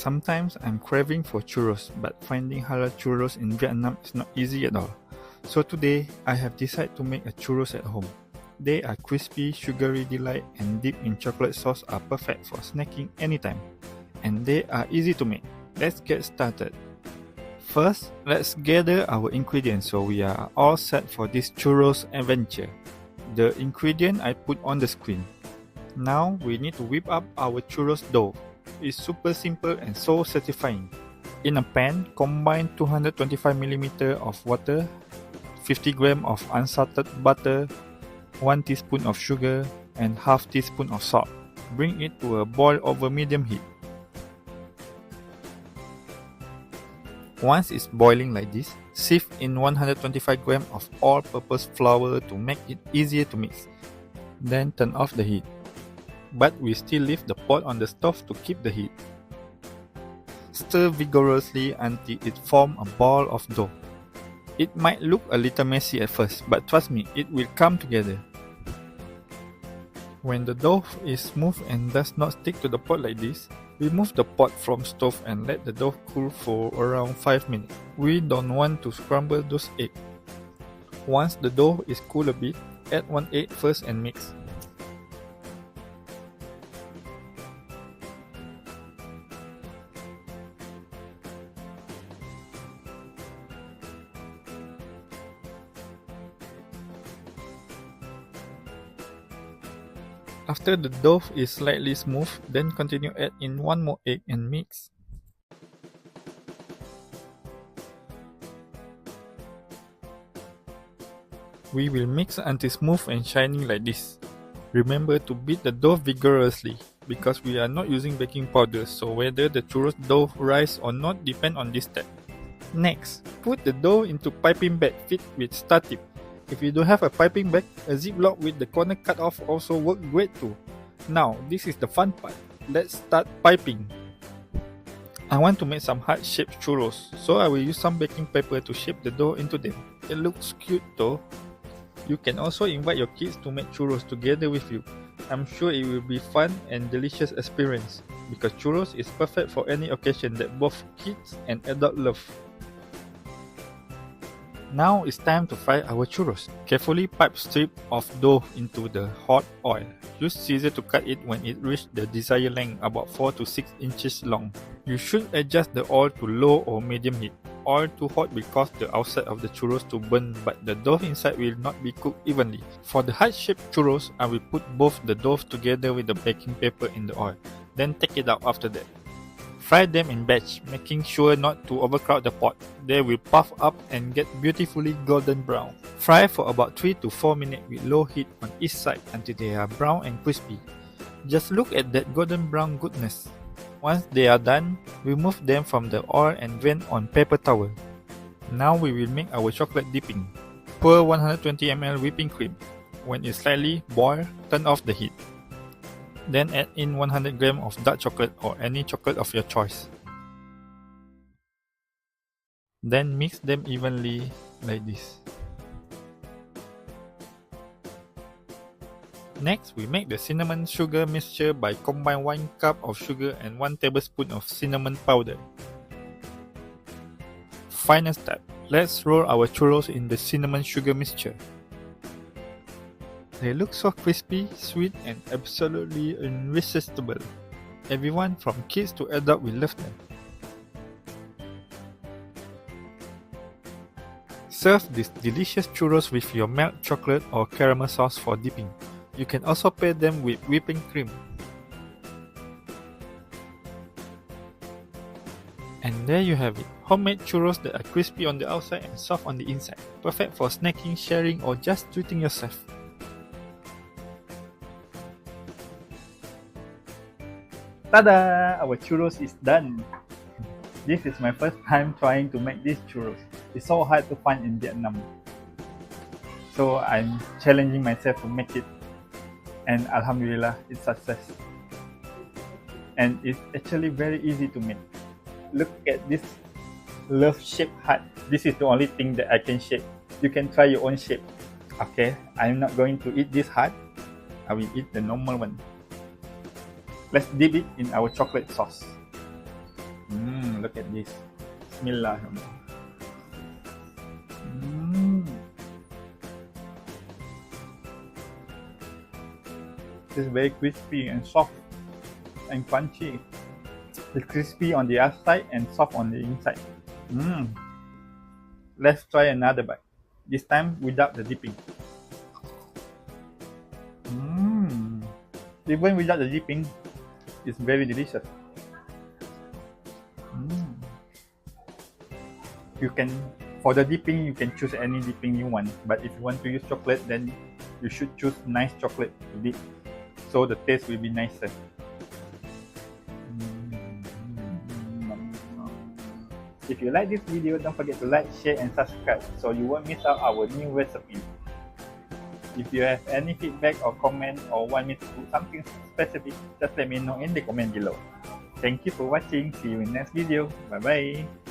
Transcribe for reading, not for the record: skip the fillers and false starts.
Sometimes I'm craving for churros, but finding halal churros in Vietnam is not easy at all. So today, I have decided to make a churros at home. They are crispy, sugary delight and dipped in chocolate sauce are perfect for snacking anytime. And they are easy to make. Let's get started. First, let's gather our ingredients so we are all set for this churros adventure. The ingredient I put on the screen. Now we need to whip up our churros dough. It's super simple and so satisfying. In a pan, combine 225ml of water, 50 grams of unsalted butter, 1 teaspoon of sugar, and half teaspoon of salt. Bring it to a boil over medium heat. Once it's boiling like this, sieve in 125 grams of all-purpose flour to make it easier to mix. Then turn off the heat. But we still leave the pot on the stove to keep the heat. Stir vigorously until it forms a ball of dough. It might look a little messy at first, but trust me, it will come together. When the dough is smooth and does not stick to the pot like this, remove the pot from stove and let the dough cool for around 5 minutes. We don't want to scramble those eggs. Once the dough is cool a bit, add 1 egg first and mix. After the dough is slightly smooth, then continue add in 1 more egg and mix. We will mix until smooth and shiny like this. Remember to beat the dough vigorously because we are not using baking powder, so whether the churros dough rise or not depend on this step. Next, put the dough into piping bag filled with star tip. If you don't have a piping bag, a ziplock with the corner cut off also works great too. Now, this is the fun part. Let's start piping. I want to make some heart-shaped churros, so I will use some baking paper to shape the dough into them. It looks cute though. You can also invite your kids to make churros together with you. I'm sure it will be fun and delicious experience because churros is perfect for any occasion that both kids and adults love. Now it's time to fry our churros. Carefully pipe strip of dough into the hot oil. Use scissors to cut it when it reaches the desired length, about 4 to 6 inches long. You should adjust the oil to low or medium heat. Oil too hot will cause the outside of the churros to burn, but the dough inside will not be cooked evenly. For the heart-shaped churros, I will put both the dough together with the baking paper in the oil, then take it out after that. Fry them in batch, making sure not to overcrowd the pot. They will puff up and get beautifully golden brown. Fry for about 3 to 4 minutes with low heat on each side until they are brown and crispy. Just look at that golden brown goodness. Once they are done, remove them from the oil and drain on paper towel. Now we will make our chocolate dipping. Pour 120 ml whipping cream. When it's slightly boiled, turn off the heat. Then add in 100 grams of dark chocolate or any chocolate of your choice. Then mix them evenly like this. Next, we make the cinnamon sugar mixture by combine 1 cup of sugar and 1 tablespoon of cinnamon powder. Final step, let's roll our churros in the cinnamon sugar mixture. They look so crispy, sweet and absolutely irresistible. Everyone from kids to adults will love them. Serve these delicious churros with your milk chocolate or caramel sauce for dipping. You can also pair them with whipping cream. And there you have it, homemade churros that are crispy on the outside and soft on the inside. Perfect for snacking, sharing or just treating yourself. Tada! Our churros is done. This is my first time trying to make these churros. It's so hard to find in Vietnam. So I'm challenging myself to make it. And Alhamdulillah, it's success. And it's actually very easy to make. Look at this love-shaped heart. This is the only thing that I can shape. You can try your own shape. Okay, I'm not going to eat this heart. I will eat the normal one. Let's dip it in our chocolate sauce. Look at this. Bismillah. It's very crispy and soft and crunchy. It's crispy on the outside and soft on the inside. Let's try another bite. This time without the dipping. Even without the dipping, it's very delicious. You can, for the dipping, you can choose any dipping you want. But if you want to use chocolate, then you should choose nice chocolate to dip, so the taste will be nicer. If you like this video, don't forget to like, share and subscribe so you won't miss out our new recipe. If you have any feedback or comment or want me to do something specific, just let me know in the comment below. Thank you for watching. See you in next video. Bye bye.